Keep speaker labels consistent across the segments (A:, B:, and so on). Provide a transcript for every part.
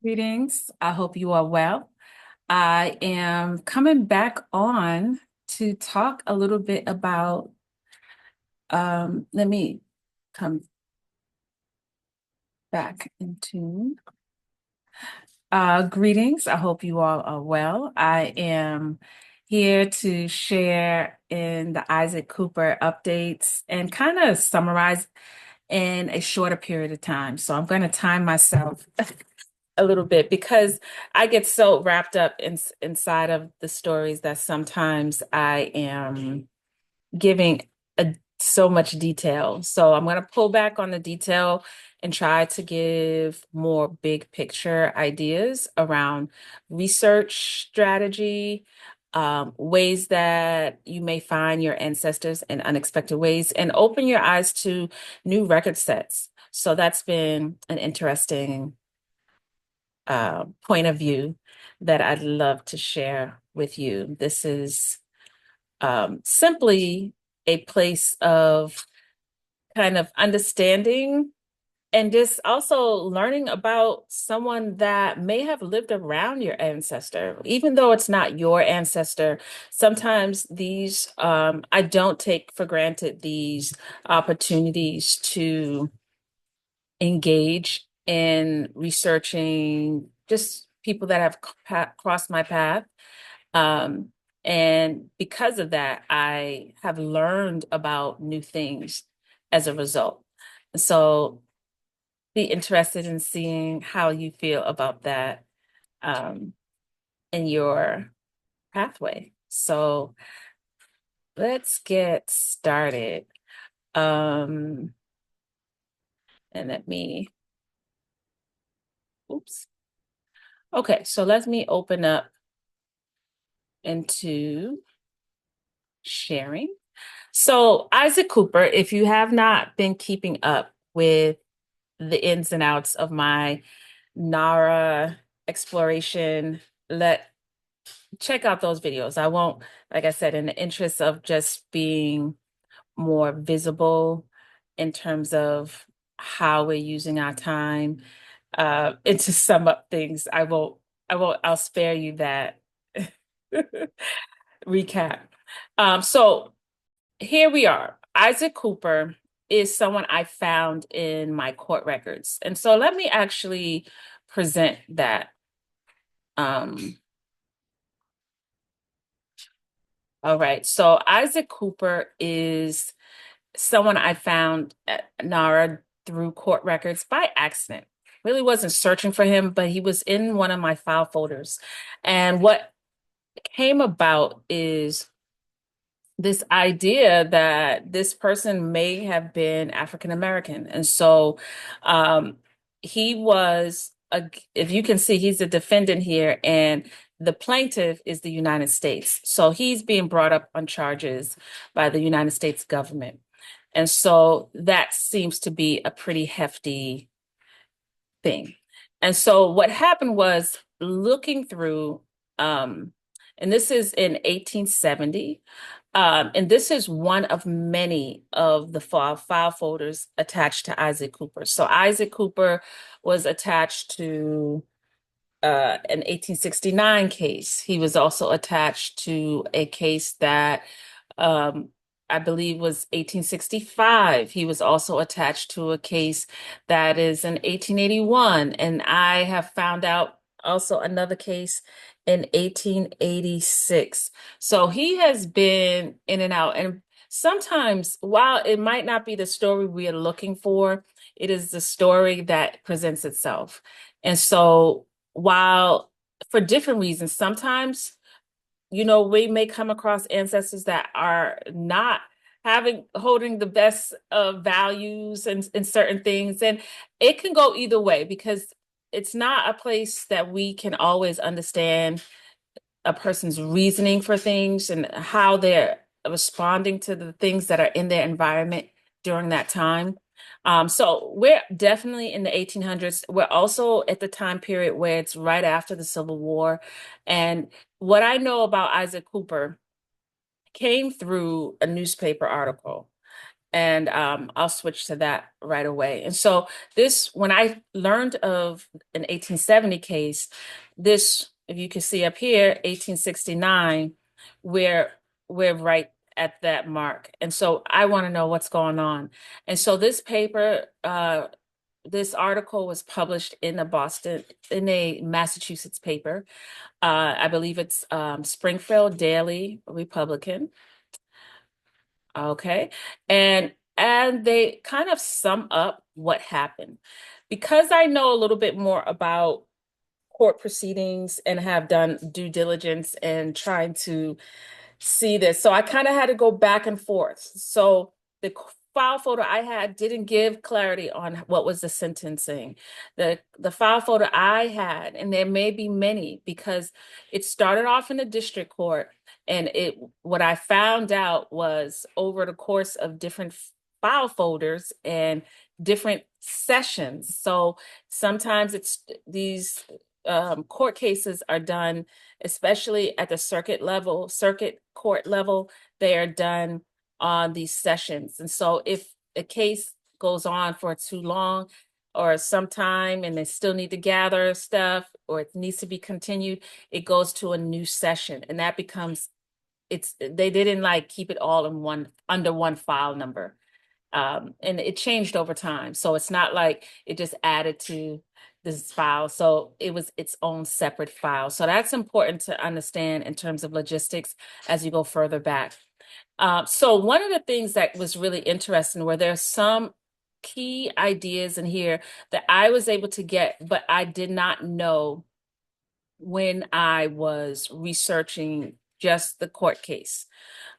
A: Greetings. I hope you are well. I am coming back on to talk a little bit about, let me come back into greetings. I hope you all are well. I am here to share in the Isaac Cooper updates and kind of summarize in a shorter period of time. So I'm going to time myself a little bit because I get so wrapped up inside of the stories that sometimes I am giving so much detail. So I'm going to pull back on the detail and try to give more big picture ideas around research strategy, ways that you may find your ancestors in unexpected ways, and open your eyes to new record sets. So that's been an interesting point of view that I'd love to share with you. This is simply a place of kind of understanding and just also learning about someone that may have lived around your ancestor, even though it's not your ancestor. Sometimes I don't take for granted these opportunities to engage in researching just people that have crossed my path. Um, and because of that, I have learned about new things as a result. So be interested in seeing how you feel about that um, in your pathway. So let's get started. Um, and let me, oops. Okay, so let me open up into sharing. So, Isaac Cooper, if you have not been keeping up with the ins and outs of my Nara exploration, check out those videos. I won't, like I said, in the interest of just being more visible in terms of how we're using our time, and to sum up things, I'll spare you that recap. So here we are. Isaac Cooper is someone I found in my court records. And so let me actually present that. Um, all right. So Isaac Cooper is someone I found at NARA through court records by accident. Really wasn't searching for him, but he was in one of my file folders. And what came about is this idea that this person may have been African American. And so um, he was, if you can see, he's a defendant here, and the plaintiff is the United States. So he's being brought up on charges by the United States government. And so that seems to be a pretty hefty thing. And so what happened was looking through, um, and this is in 1870. And this is one of many of the file folders attached to Isaac Cooper. So Isaac Cooper was attached to an 1869 case. He was also attached to a case that um, I believe was 1865. He was also attached to a case that is in 1881. And I have found out also another case in 1886. So he has been in and out. And sometimes, while it might not be the story we are looking for, it is the story that presents itself. And so, while for different reasons, sometimes we may come across ancestors that are not holding the best of values and certain things. And it can go either way because it's not a place that we can always understand a person's reasoning for things and how they're responding to the things that are in their environment during that time. So we're definitely in the 1800s. We're also at the time period where it's right after the Civil War. And what I know about Isaac Cooper came through a newspaper article. And I'll switch to that right away. And so this, when I learned of an 1870 case, this, if you can see up here, 1869, we're we're right at that mark. And so I want to know what's going on. And so this paper, this article was published in a Boston, in a Massachusetts paper. I believe it's Springfield Daily Republican. Okay. And they kind of sum up what happened. Because I know a little bit more about court proceedings and have done due diligence and trying to see this. So I kind of had to go back and forth. So the file folder I had didn't give clarity on what was the sentencing. The file folder I had, and there may be many because it started off in the district court, and it what I found out was over the course of different file folders and different sessions. So sometimes it's these court cases are done, especially at the circuit court level, they are done on these sessions. And so if a case goes on for too long or some time and they still need to gather stuff or it needs to be continued, it goes to a new session. And that becomes, they didn't like keep it all in one, under one file number. And it changed over time. So it's not like it just added to this file. So it was its own separate file. So that's important to understand in terms of logistics as you go further back. So one of the things that was really interesting were there's some key ideas in here that I was able to get, but I did not know when I was researching just the court case.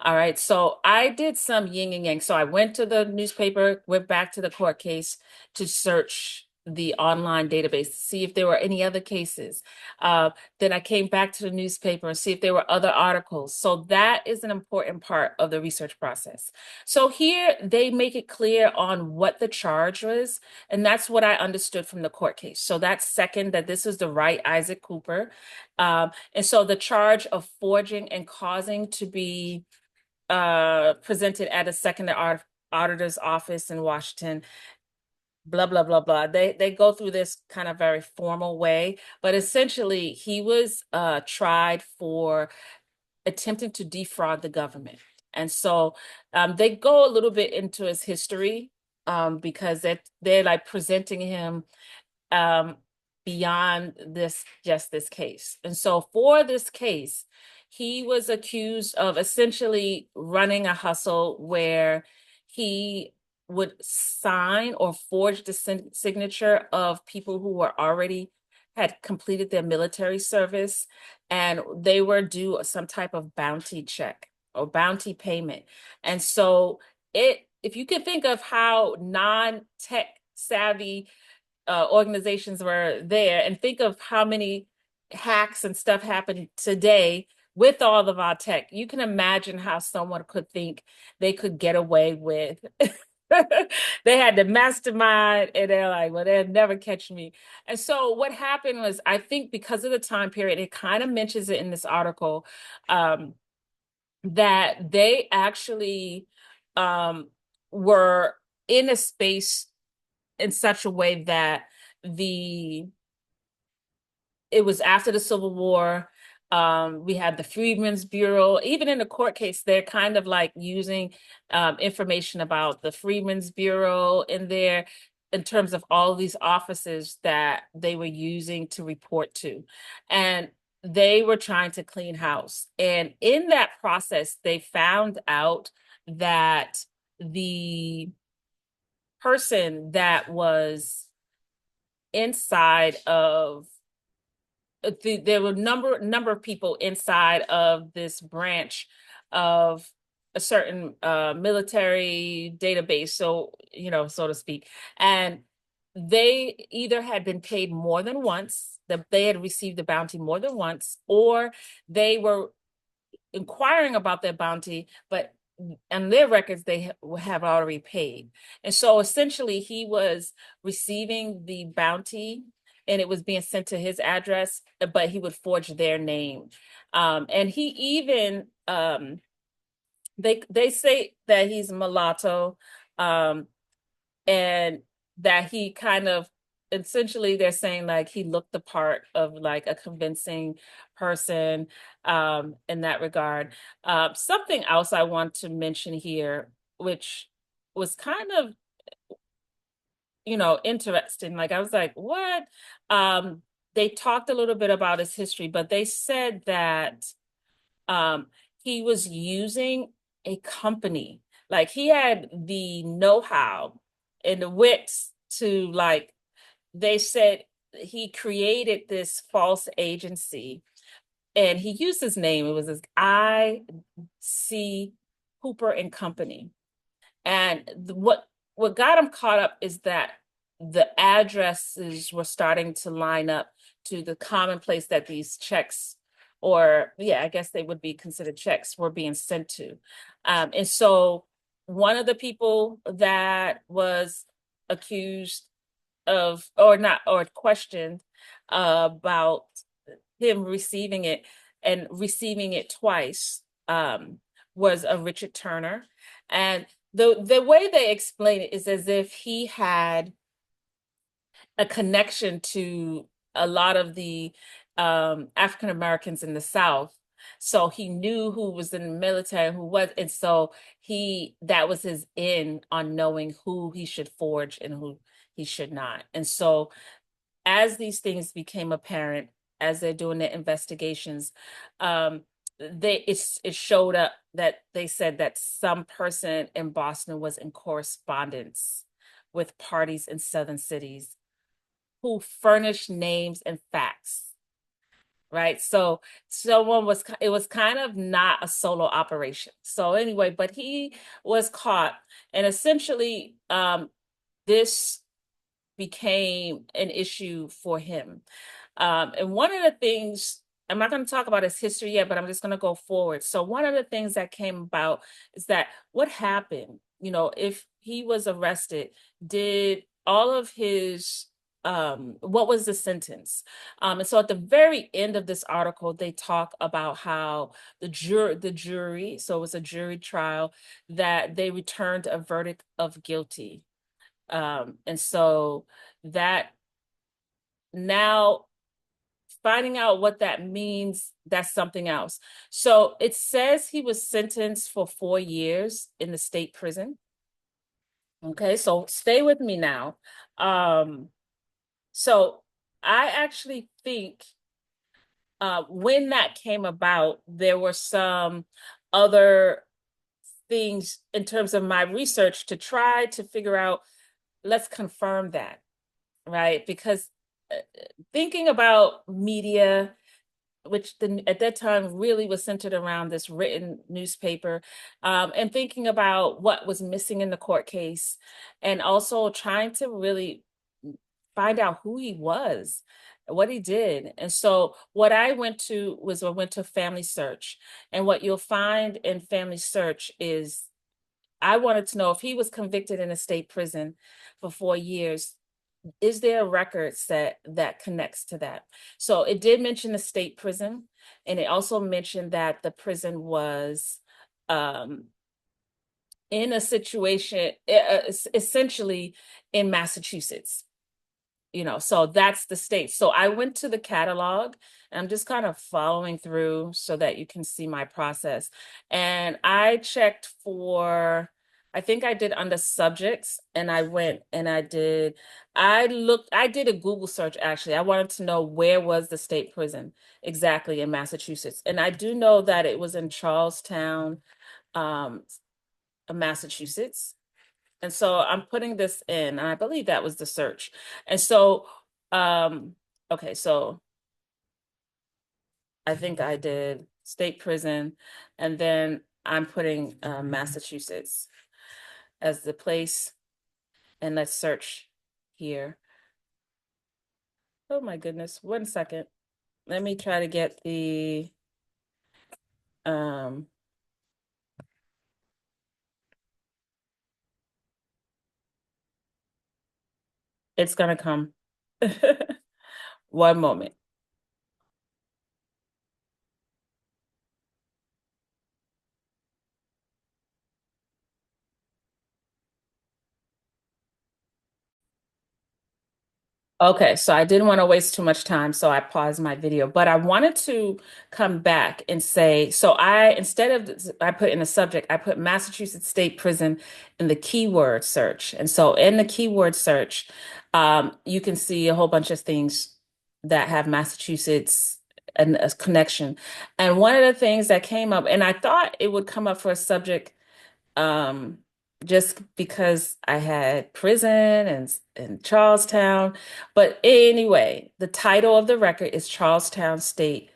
A: All right, so I did some yin and yang. So I went to the newspaper, went back to the court case to search the online database to see if there were any other cases. Then I came back to the newspaper and see if there were other articles. So that is an important part of the research process. So here they make it clear on what the charge was, and that's what I understood from the court case. So that's second, that this is the right Isaac Cooper. And so the charge of forging and causing to be presented at a second auditor's office in Washington, blah, blah, blah, blah. They go through this kind of very formal way, but essentially he was tried for attempting to defraud the government. And so they go a little bit into his history because they're like presenting him um, beyond just this case. And so for this case, he was accused of essentially running a hustle where he would sign or forge the signature of people who were already had completed their military service, and they were due some type of bounty check or bounty payment. And so if you can think of how non-tech savvy organizations were there, and think of how many hacks and stuff happen today with all of our tech, you can imagine how someone could think they could get away with. They had the mastermind and they're like, well, they'll never catch me. And so what happened was, I think because of the time period, it kind of mentions it in this article, that they actually were in a space in such a way that the it was after the Civil War. We had the Freedmen's Bureau. Even in the court case, they're kind of like using information about the Freedmen's Bureau in there in terms of all of these offices that they were using to report to. And they were trying to clean house. And in that process, they found out that the person that was inside of there were number of people inside of this branch of a certain military database, so so to speak, and they either had been paid more than once, that they had received the bounty more than once, or they were inquiring about their bounty, but on their records they have already paid. And so essentially he was receiving the bounty and it was being sent to his address, but he would forge their name. And he even they say that he's mulatto. Um, and that he kind of essentially they're saying like he looked the part of like a convincing person in that regard. Something else I want to mention here, which was kind of, interesting. Like I was like, what? Um, they talked a little bit about his history, but they said that um, he was using a company. Like he had the know-how and the wits to like, they said he created this false agency and he used his name. It was this I.C. Cooper and Company. And what got him caught up is that the addresses were starting to line up to the common place that these checks, or yeah, I guess they would be considered checks, were being sent to. And so one of the people that was accused of, or not, or questioned about him receiving it and receiving it twice, was a Richard Turner. And the way they explain it is as if he had a connection to a lot of the African Americans in the South. So he knew who was in the military and who was, and so that was his in on knowing who he should forge and who he should not. And so as these things became apparent, as they're doing their investigations, um, it showed up that they said that some person in Boston was in correspondence with parties in southern cities who furnished names and facts, right? So it was kind of not a solo operation. So anyway, but he was caught, and essentially, this became an issue for him. And one of the things, I'm not going to talk about his history yet, but I'm just going to go forward. So one of the things that came about is that what happened, if he was arrested, did all of his, what was the sentence? And so at the very end of this article, they talk about how the jury, so it was a jury trial, that they returned a verdict of guilty. And so that now finding out what that means, that's something else. So it says he was sentenced for 4 years in the state prison. Okay, so stay with me now. Um, so I actually think when that came about, there were some other things in terms of my research to try to figure out, let's confirm that, right? Because uh, thinking about media, which at that time really was centered around this written newspaper, and thinking about what was missing in the court case, and also trying to really find out who he was, what he did. And so what I went to Family Search. And what you'll find in Family Search is I wanted to know if he was convicted in a state prison for 4 years, is there a record set that connects to that? So it did mention the state prison, and it also mentioned that the prison was um, in a situation, essentially in Massachusetts. So that's the state. So I went to the catalog, and I'm just kind of following through so that you can see my process. And I checked for, I think I did under subjects, and I went and I did a Google search actually. I wanted to know where was the state prison exactly in Massachusetts. And I do know that it was in Charlestown, um, Massachusetts. And so I'm putting this in, and I believe that was the search. And so, um, okay, so I think I did state prison, and then I'm putting Massachusetts as the place, and let's search here. Oh my goodness, 1 second. Let me try to get um, it's gonna come. 1 moment. Okay, so I didn't want to waste too much time, so I paused my video. But I wanted to come back and say, so I, instead of I put in the subject, I put Massachusetts State Prison in the keyword search. And so in the keyword search, you can see a whole bunch of things that have Massachusetts and a connection. And one of the things that came up, and I thought it would come up for a subject um, just because I had prison and Charlestown. But anyway, the title of the record is Charlestown State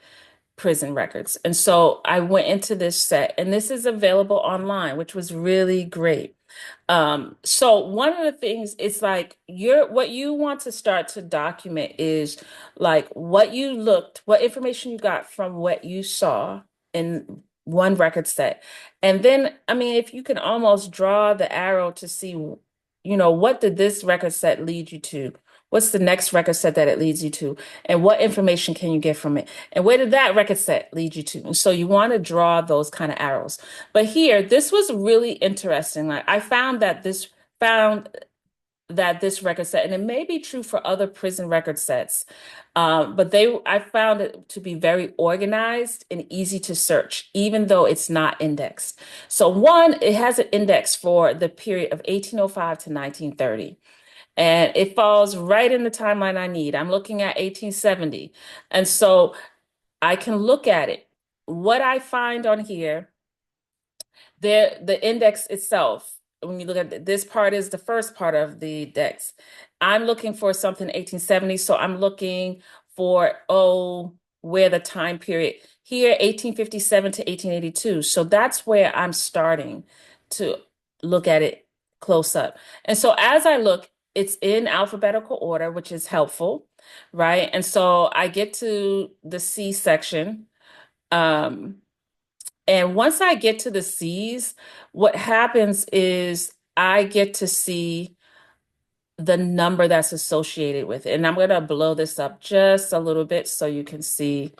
A: Prison Records. And so I went into this set, and this is available online, which was really great. So one of the things it's like what you want to start to document is like what information you got from what you saw in one record set. And then, I mean, if you can almost draw the arrow to see, what did this record set lead you to? What's the next record set that it leads you to? And what information can you get from it? And where did that record set lead you to? And so you want to draw those kind of arrows. But here, this was really interesting. Like I found that this record set, and it may be true for other prison record sets, but I found it to be very organized and easy to search, even though it's not indexed. So one, it has an index for the period of 1805 to 1930. And it falls right in the timeline I need. I'm looking at 1870. And so I can look at it. What I find on here, the index itself, when you look at this part is the first part of the index. I'm looking for something 1870, so I'm looking for, where the time period here, 1857 to 1882. So that's where I'm starting to look at it close up. And so as I look, it's in alphabetical order, which is helpful, right? And so I get to the C section. Um, and once I get to the C's, what happens is I get to see the number that's associated with it. And I'm going to blow this up just a little bit so you can see.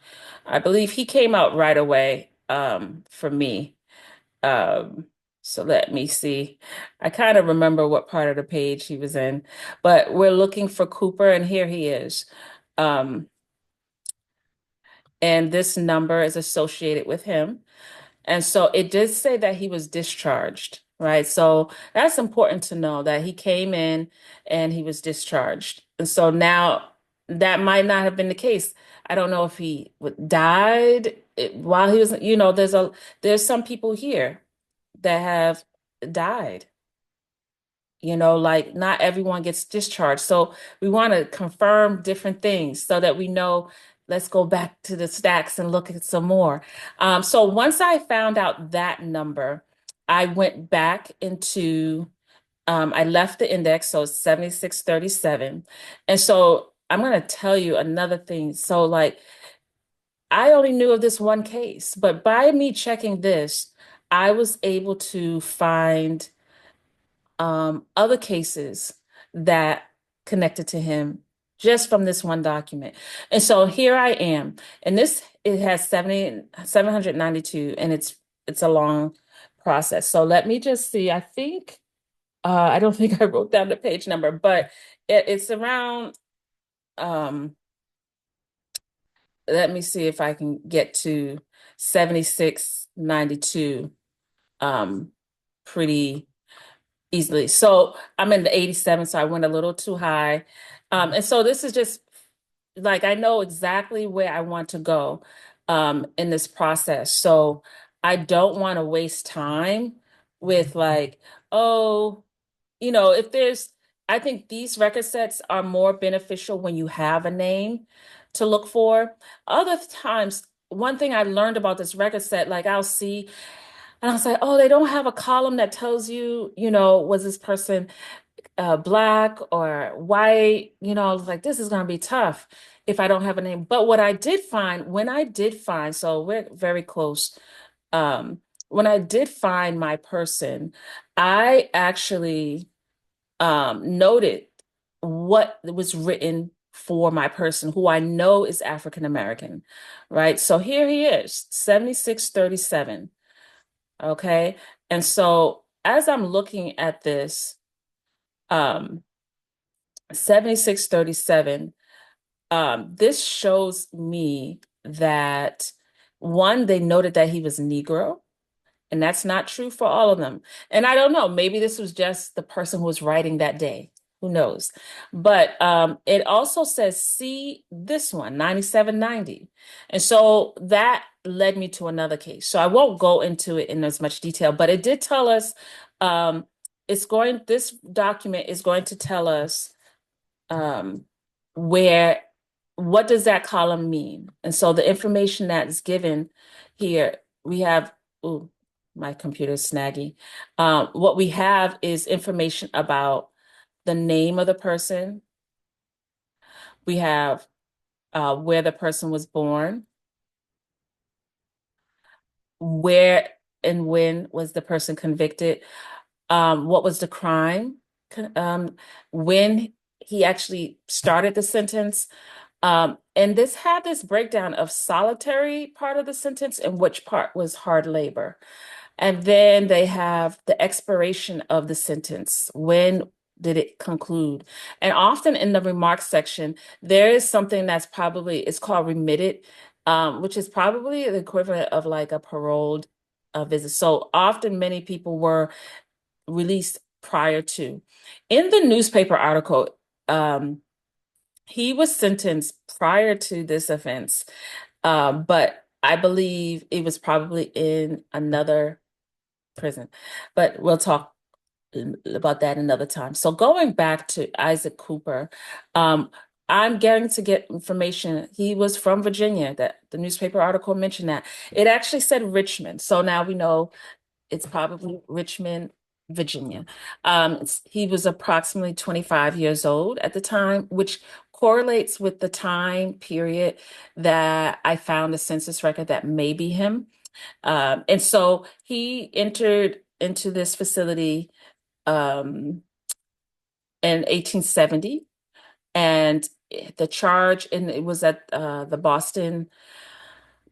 A: I believe he came out right away for me. Um, so let me see. I kind of remember what part of the page he was in, but we're looking for Cooper, and here he is. Um, and this number is associated with him. And so it did say that he was discharged, right? So that's important to know that he came in and he was discharged. And so now that might not have been the case. I don't know if he died while he was, there's some people here that have died. Like not everyone gets discharged. So we want to confirm different things so that we know, let's go back to the stacks and look at some more. So once I found out that number, I went back into, I left the index, so it's 7637. And so I'm going to tell you another thing. So like, I only knew of this one case, but by me checking this, I was able to find other cases that connected to him just from this one document. And so here I am. And it has 792, and it's a long process. So let me just see. I don't think I wrote down the page number, but it's around let me see if I can get to 7692 um pretty easily. So I'm in the 87, so I went a little too high. And so this is just like I know exactly where I want to go in this process. So I don't want to waste time with like, oh, if I think these record sets are more beneficial when you have a name to look for. Other times, one thing I learned about this record set, like I'll see and I was like, oh, they don't have a column that tells you, was this person black or white? I was like, this is going to be tough if I don't have a name. But what I did find, when I did find, so we're very close. When I did find my person, I actually noted what was written for my person, who I know is African American, right? So here he is, 7637. Okay. And so as I'm looking at this, um, 7637. This shows me that one, they noted that he was Negro. And that's not true for all of them. And I don't know, maybe this was just the person who was writing that day. Who knows? But it also says, see this one, 9790. And so that led me to another case. So I won't go into it in as much detail, but it did tell us this document is going to tell us um, where, what does that column mean? And so the information that is given here, we have, ooh, my computer's snaggy. What we have is information about the name of the person. We have where the person was born, where and when was the person convicted, what was the crime, um, when he actually started the sentence. And this had this breakdown of solitary part of the sentence and which part was hard labor. And then they have the expiration of the sentence. When did it conclude? And often in the remarks section, there is something that's probably, it's called remitted, which is probably the equivalent of like a paroled visit. So often many people were released prior to. In the newspaper article, he was sentenced prior to this offense, but I believe it was probably in another prison. But we'll talk about that another time. So going back to Isaac Cooper, um, I'm getting to get information. He was from Virginia. That the newspaper article mentioned that. It actually said Richmond. So now we know it's probably Richmond, Virginia. He was approximately 25 years old at the time, which correlates with the time period that I found a census record that may be him. And so he entered into this facility um, in 1870, and the charge, and it was at the Boston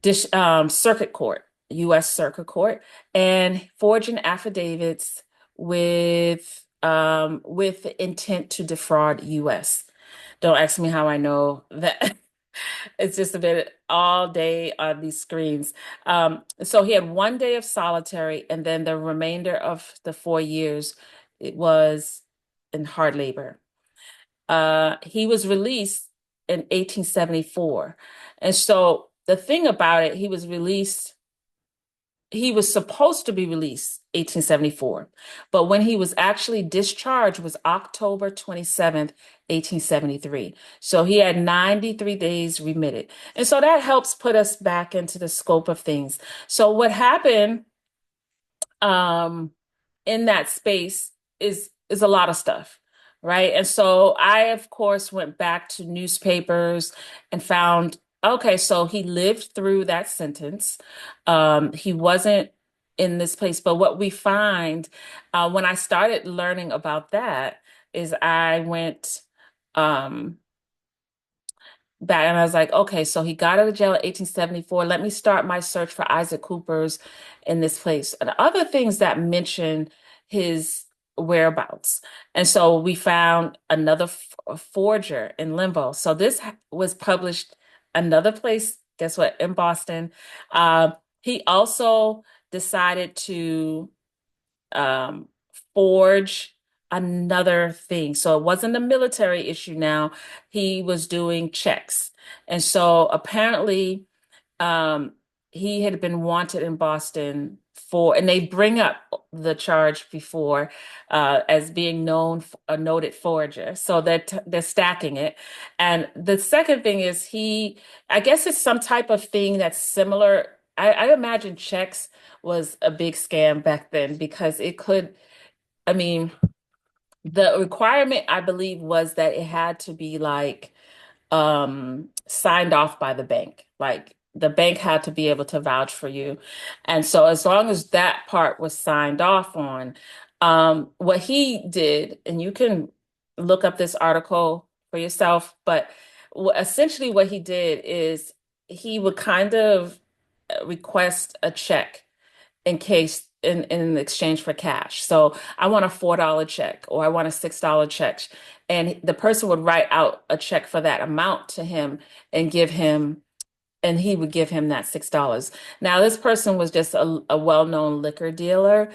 A: Circuit Court, U.S. Circuit Court, and forging affidavits with intent to defraud U.S. Don't ask me how I know that. It's just a bit all day on these screens. So he had 1 day of solitary, and then the remainder of the 4 years, it was in hard labor. He was released in 1874. And so the thing about it, he was supposed to be released 1874, but when he was actually discharged was October 27th, 1873. So he had 93 days remitted. And so that helps put us back into the scope of things. So what happened um in that space is a lot of stuff, right? And so I, of course, went back to newspapers and found, okay, so he lived through that sentence. He wasn't in this place, but what we find when I started learning about that is I went um back and I was like, okay, so he got out of jail in 1874. Let me start my search for Isaac Cooper's in this place. And other things that mention his whereabouts. And so we found another forger in Limbo. So this was published another place, guess what, in Boston. He also decided to um, forge another thing. So it wasn't a military issue now. He was doing checks. And so apparently um, he had been wanted in Boston for, and they bring up the charge before as being a noted forger. So they're stacking it. And the second thing is I guess it's some type of thing that's similar. I imagine checks was a big scam back then because I mean, the requirement I believe was that it had to be like signed off by the bank. Like the bank had to be able to vouch for you. And so as long as that part was signed off on, what he did, and you can look up this article for yourself, but essentially what he did is he would kind of request a check in case in exchange for cash. So I want a $4 check or I want a $6 check. And the person would write out a check for that amount to him and give him, and he would give him that $6. Now, this person was just a well-known liquor dealer.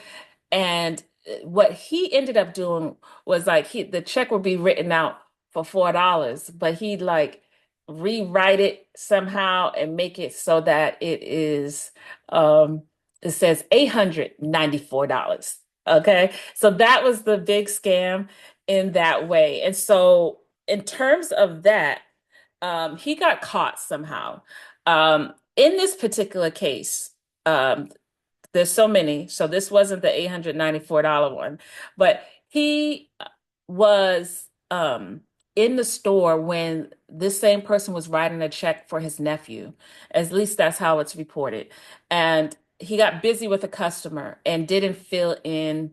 A: And what he ended up doing was like the check would be written out for $4, but he'd like rewrite it somehow and make it so that um it says $894. Okay. So that was the big scam in that way. And so in terms of that, he got caught somehow. In this particular case, there's so many. So this wasn't the $894 one, but he was in the store when this same person was writing a check for his nephew. At least that's how it's reported. And he got busy with a customer and didn't fill in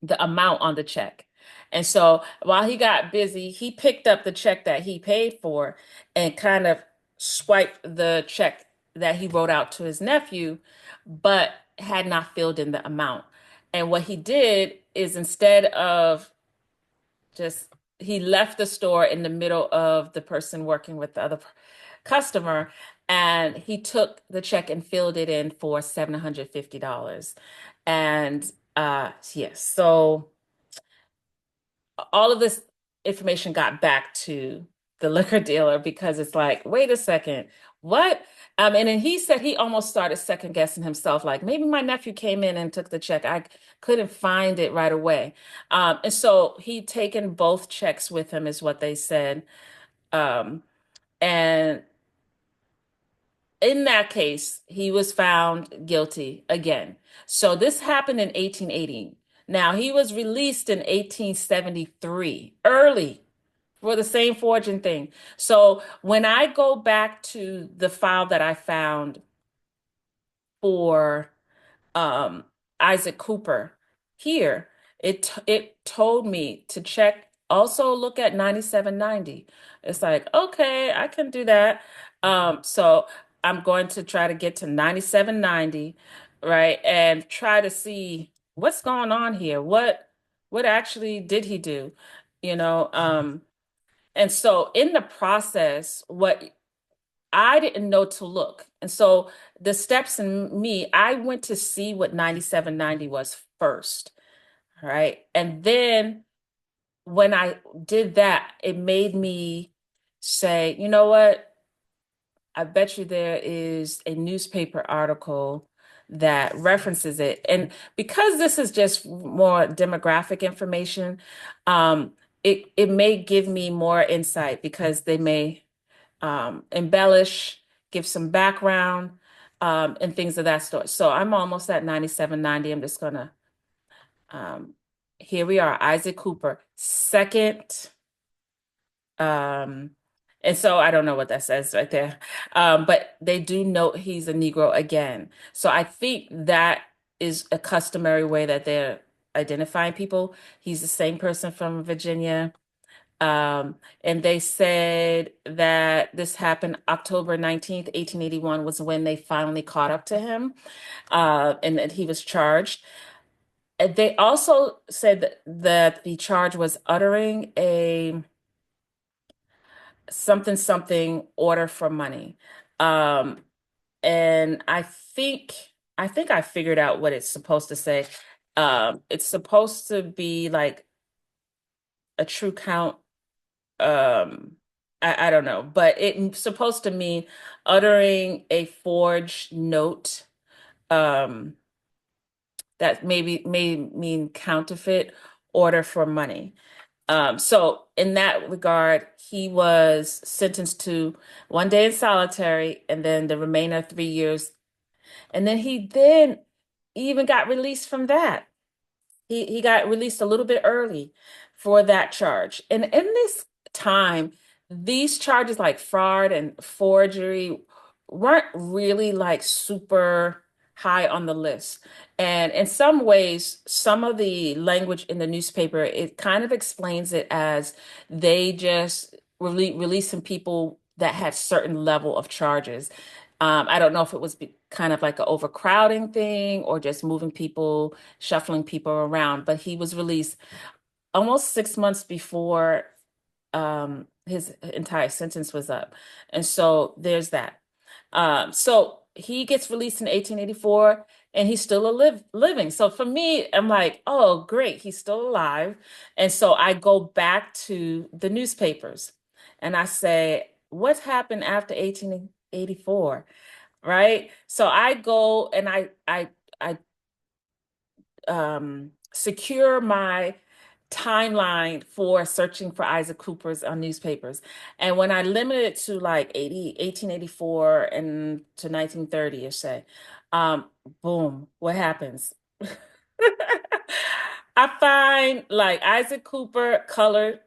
A: the amount on the check. And so while he got busy, he picked up the check that he paid for and kind of swiped the check that he wrote out to his nephew, but had not filled in the amount. And what he did is instead of just, he left the store in the middle of the person working with the other customer, and he took the check and filled it in for $750. And yes, so all of this information got back to the liquor dealer because it's like, wait a second, what? And then he said he almost started second guessing himself, like maybe my nephew came in and took the check. I couldn't find it right away. And so he'd taken both checks with him, is what they said. Um, and in that case, he was found guilty again. So this happened in 1880. Now, he was released in 1873, early for the same forging thing. So when I go back to the file that I found for um, Isaac Cooper here, it told me to check, also look at 9790. It's like, okay, I can do that. So I'm going to try to get to 9790, right? And try to see what's going on here. What actually did he do? You know, and so in the process, what I didn't know to look. And so the steps in me, I went to see what 9790 was first, right? And then when I did that, it made me say, you know what? I bet you there is a newspaper article that references it. And because this is just more demographic information, it may give me more insight because they may embellish, give some background, and things of that sort. So I'm almost at 9790. I'm just gonna, um, here we are, Isaac Cooper, second. Um, and so I don't know what that says right there. But they do note he's a Negro again. So I think that is a customary way that they're identifying people. He's the same person from Virginia. And they said that this happened October 19th, 1881 was when they finally caught up to him, and that he was charged. And they also said that the charge was uttering a something something order for money. Um, and I think I figured out what it's supposed to say. It's supposed to be like a true count. um I don't know, but it's supposed to mean uttering a forged note, um that maybe may mean counterfeit order for money. So in that regard, he was sentenced to 1 day in solitary and then the remainder of 3 years. And then he then even got released from that. He got released a little bit early for that charge. And in this time, these charges like fraud and forgery weren't really like super high on the list. And in some ways, some of the language in the newspaper, it kind of explains it as they just releasing people that had certain level of charges. I don't know if it was kind of like an overcrowding thing or just moving people, shuffling people around, but he was released almost 6 months before his entire sentence was up. And so there's that. So he gets released in 1884 and he's still living. So for me, I'm like, oh, great, he's still alive. And so I go back to the newspapers and I say, what happened after 1884? Right? So I go and I secure my timeline for searching for Isaac Cooper's on newspapers. And when I limited it to like 1884 and to 1930-ish, say, um, boom, what happens? I find like Isaac Cooper colored,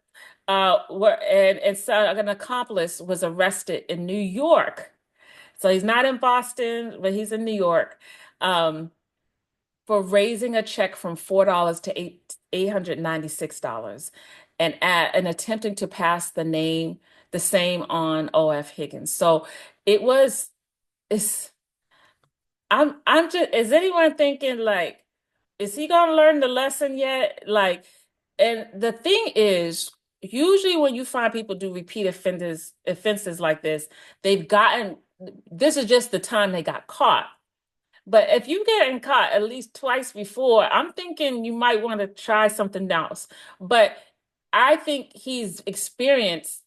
A: where and so an accomplice was arrested in New York. So he's not in Boston, but he's in New York. Um, for raising a check from $4 to $896 and attempting to pass the same on O.F. Higgins. So it was it's I'm just is anyone thinking like, is he gonna learn the lesson yet? Like, and the thing is, usually when you find people do repeat offenses like they've gotten this is just the time they got caught. But if you getting caught at least twice before, I'm thinking you might want to try something else. But I think he's experienced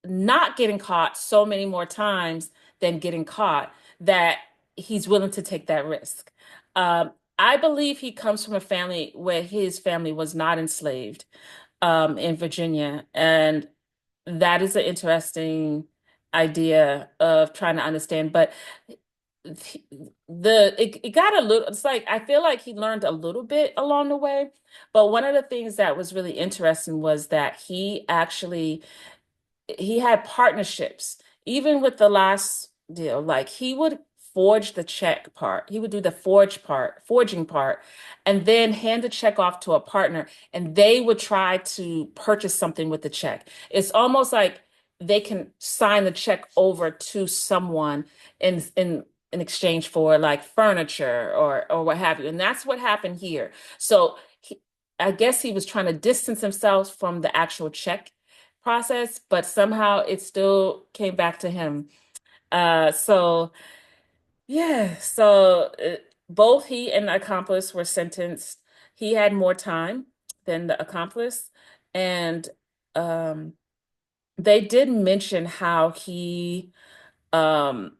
A: not getting caught so many more times than getting caught that he's willing to take that risk. I believe he comes from a family where his family was not enslaved in Virginia. And that is an interesting idea of trying to understand. But it got a little, it's like I feel like he learned a little bit along the way. But one of the things that was really interesting was that he had partnerships even with the last deal. Like he would forge the check part, he would do the forging part, and then hand the check off to a partner, and they would try to purchase something with the check. It's almost like they can sign the check over to someone in exchange for like furniture or what have you. And that's what happened here. So I guess he was trying to distance himself from the actual check process, but somehow it still came back to him. So yeah, so both he and the accomplice were sentenced. He had more time than the accomplice, and um, they did mention how he um,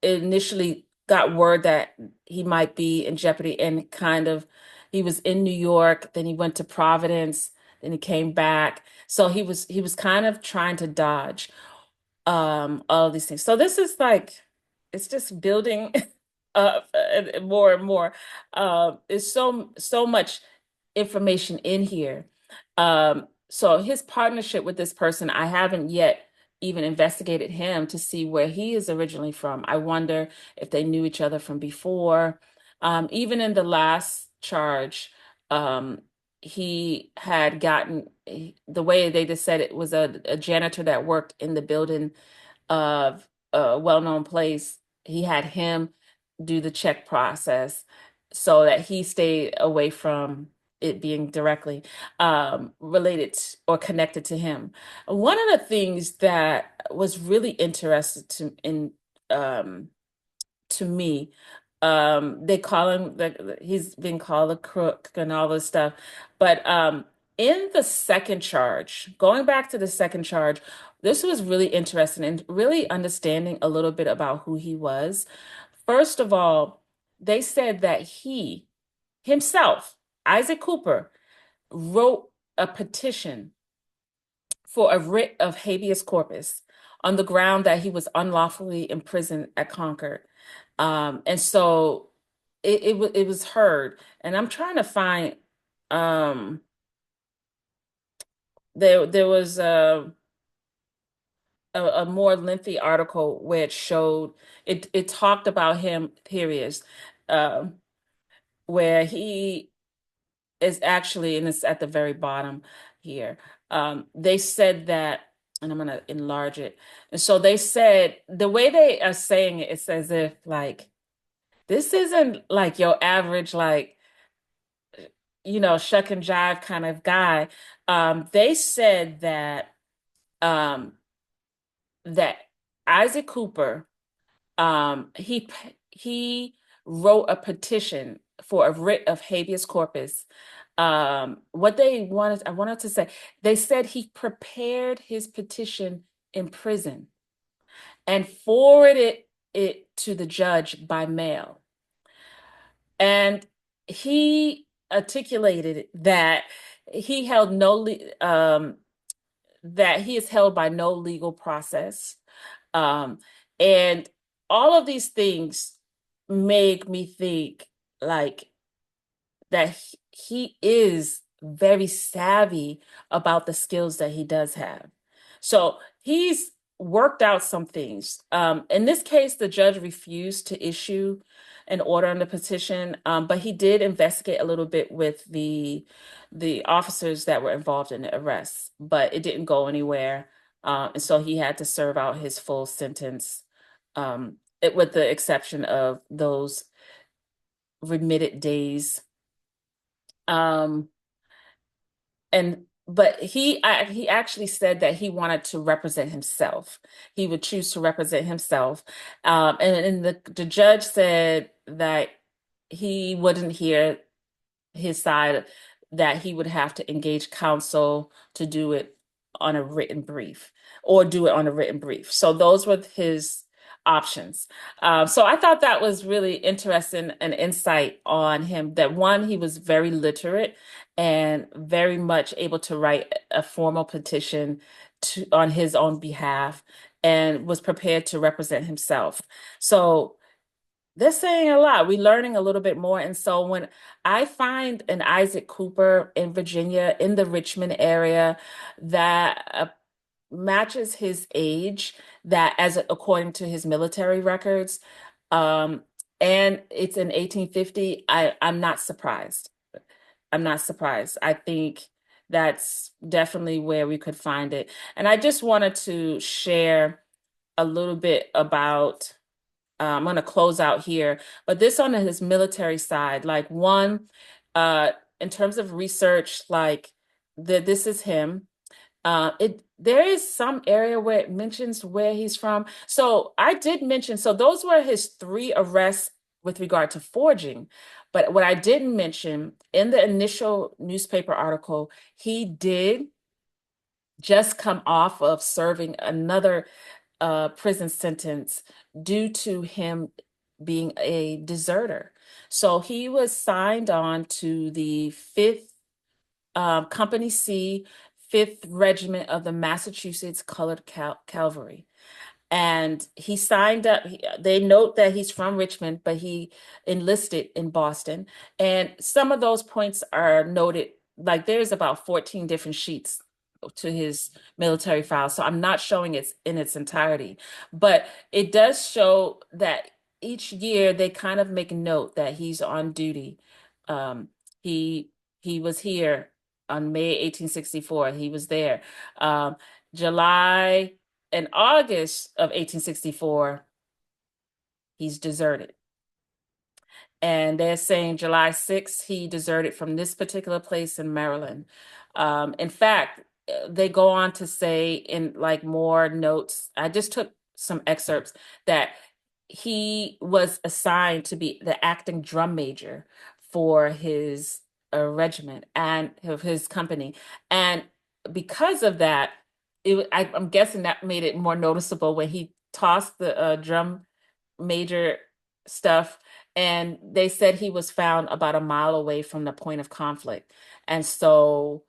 A: initially got word that he might be in jeopardy and kind of he was in New York, then he went to Providence, then he came back. So he was kind of trying to dodge all of these things. So this is like it's just building up and more and more. There's so much information in here. So his partnership with this person, I haven't yet even investigated him to see where he is originally from. I wonder if they knew each other from before. Even in the last charge, um, he had gotten the way they just said it was a janitor that worked in the building of a well-known place. He had him do the check process so that he stayed away from it being directly related or connected to him. One of the things that was really interesting um, to me. They call him he's been called a crook and all this stuff. But in the second charge, going back to the second charge, this was really interesting and really understanding a little bit about who he was. First of all, they said that he himself, Isaac Cooper, wrote a petition for a writ of habeas corpus on the ground that he was unlawfully imprisoned at Concord. And so it was heard. And I'm trying to find um there was a more lengthy article which showed it talked about him periods um where he is actually, and it's at the very bottom here. They said that. and I'm gonna enlarge it. And so they said the way they are saying it, it's as if like this isn't like your average like shuck and jive kind of guy. They said um that Isaac Cooper he wrote a petition for a writ of habeas corpus. What I wanted to say, they said he prepared his petition in prison and forwarded it to the judge by mail. And he articulated that he held no that he is held by no legal process. Um, and all of these things make me think like that he is very savvy about the skills that he does have. So he's worked out some things. In this case, the judge refused to issue an order on the petition, but he did investigate a little bit with the officers that were involved in the arrest, but it didn't go anywhere. And so he had to serve out his full sentence, with the exception of those remitted days. Um, and but he actually said that he wanted to represent himself. He would choose to represent himself. And the judge said that he wouldn't hear his side, that he would have to engage counsel to do it on a written brief or do it on a written brief. So those were his options. So I thought that was really interesting, an insight on him, that one, he was very literate and very much able to write a formal petition on his own behalf and was prepared to represent himself. So they're saying a lot. We're learning a little bit more. And so when I find an Isaac Cooper in Virginia, in the Richmond area, that matches his age, that as according to his military records, um, and it's in 1850, I'm not surprised. I'm not surprised. I think that's definitely where we could find it. And I just wanted to share a little bit about I'm going to close out here, but this on his military side, like one, uh, in terms of research, like this is him. There is some area where it mentions where he's from. So I did mention, so those were his three arrests with regard to forging. But what I didn't mention in the initial newspaper article, he did just come off of serving another prison sentence due to him being a deserter. So he was signed on to the 5th Company C, 5th Regiment of the Massachusetts Colored Cavalry. And he signed up. They note that he's from Richmond, but he enlisted in Boston. And some of those points are noted, like there's about 14 different sheets to his military file. So I'm not showing it in its entirety, but it does show that each year they kind of make note that he's on duty. Um, he he was here on May 1864. He was there. July in August of 1864, he's deserted. And they're saying July 6th, he deserted from this particular place in Maryland. In fact, they go on to say in like more notes, I just took some excerpts, that he was assigned to be the acting drum major for his regiment and of his company. And because of that, I'm guessing that made it more noticeable when he tossed the drum major stuff, and they said he was found about a mile away from the point of conflict. And so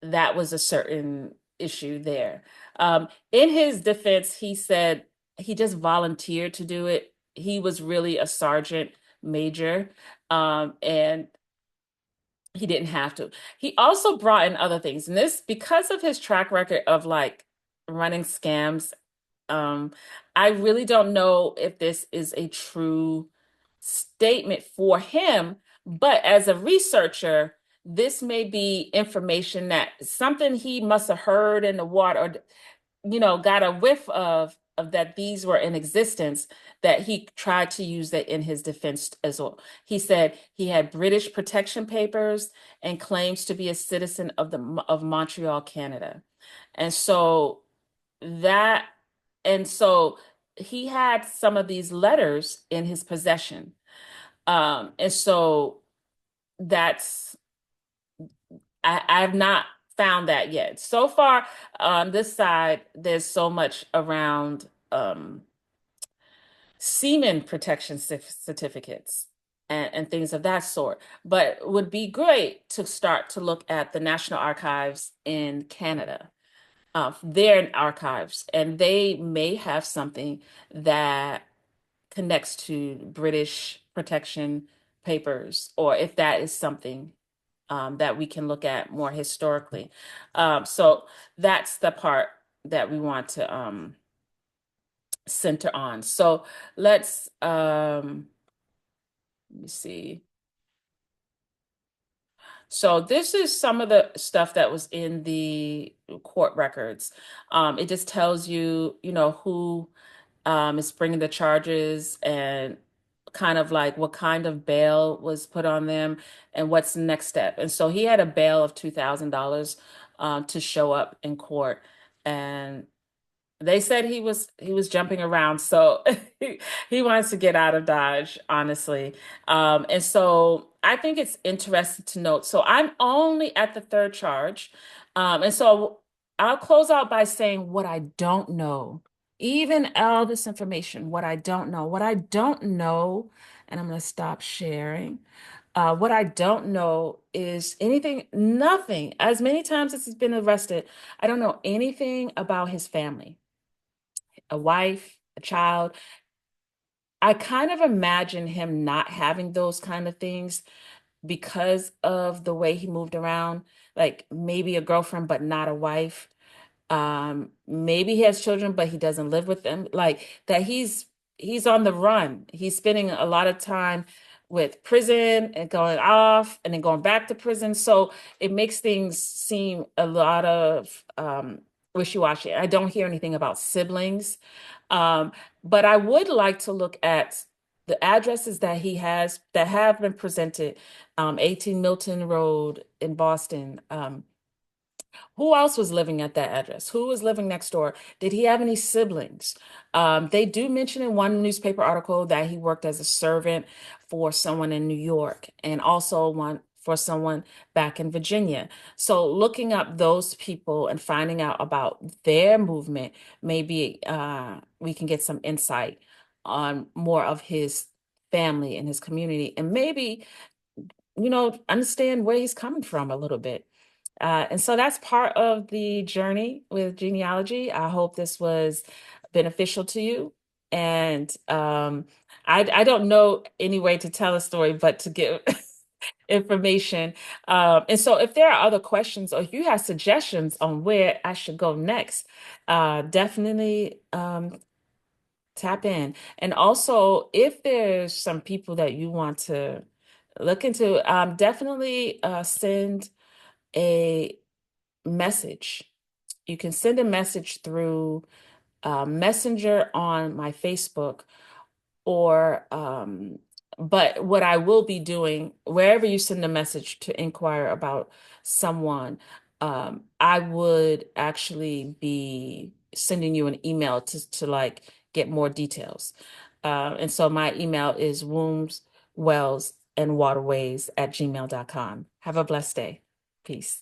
A: that was a certain issue there. In his defense, he said he just volunteered to do it. He was really a sergeant major, and he didn't have to. He also brought in other things. And this, because of his track record of like running scams, um, I really don't know if this is a true statement for him, but as a researcher, this may be information that something he must have heard in the water, or got a whiff of that these were in existence, that he tried to use that in his defense as well. He said he had British protection papers and claims to be a citizen of Montreal, Canada. And so that and so he had some of these letters in his possession. And so that's I've not found that yet. So far, on this side, there's so much around semen protection certificates and things of that sort. But it would be great to start to look at the National Archives in Canada, their archives, and they may have something that connects to British protection papers, or if that is something that we can look at more historically. So that's the part that we want to center on. So let's let me see. So this is some of the stuff that was in the court records. It just tells you, who is bringing the charges, and kind of like what kind of bail was put on them and what's the next step. And so he had a bail of $2,000 to show up in court, and they said he was jumping around, so he wants to get out of Dodge, honestly. And so I think it's interesting to note. So I'm only at the third charge, and so I'll close out by saying what I don't know. Even all this information, what I don't know, and I'm going to stop sharing. What I don't know is anything, nothing. As many times as he's been arrested, I don't know anything about his family, a wife, a child. I kind of imagine him not having those kind of things because of the way he moved around, like maybe a girlfriend, but not a wife. Maybe he has children, but he doesn't live with them. Like that he's on the run. He's spending a lot of time with prison and going off and then going back to prison. So it makes things seem a lot of wishy-washy. I don't hear anything about siblings. Um, but I would like to look at the addresses that he has that have been presented. 18 Milton Road in Boston. Who else was living at that address? Who was living next door? Did he have any siblings? They do mention in one newspaper article that he worked as a servant for someone in New York, and also one for someone back in Virginia. So looking up those people and finding out about their movement, maybe we can get some insight on more of his family and his community, and maybe, understand where he's coming from a little bit. And so that's part of the journey with genealogy. I hope this was beneficial to you. And I don't know any way to tell a story but to give information. And so if there are other questions, or if you have suggestions on where I should go next, definitely tap in. And also, if there's some people that you want to look into, definitely send a message. You can send a message through Messenger on my Facebook, or but what I will be doing, wherever you send a message to inquire about someone, I would actually be sending you an email to like get more details. And so my email is wombs, wells, and waterways at gmail.com. Have a blessed day. Peace.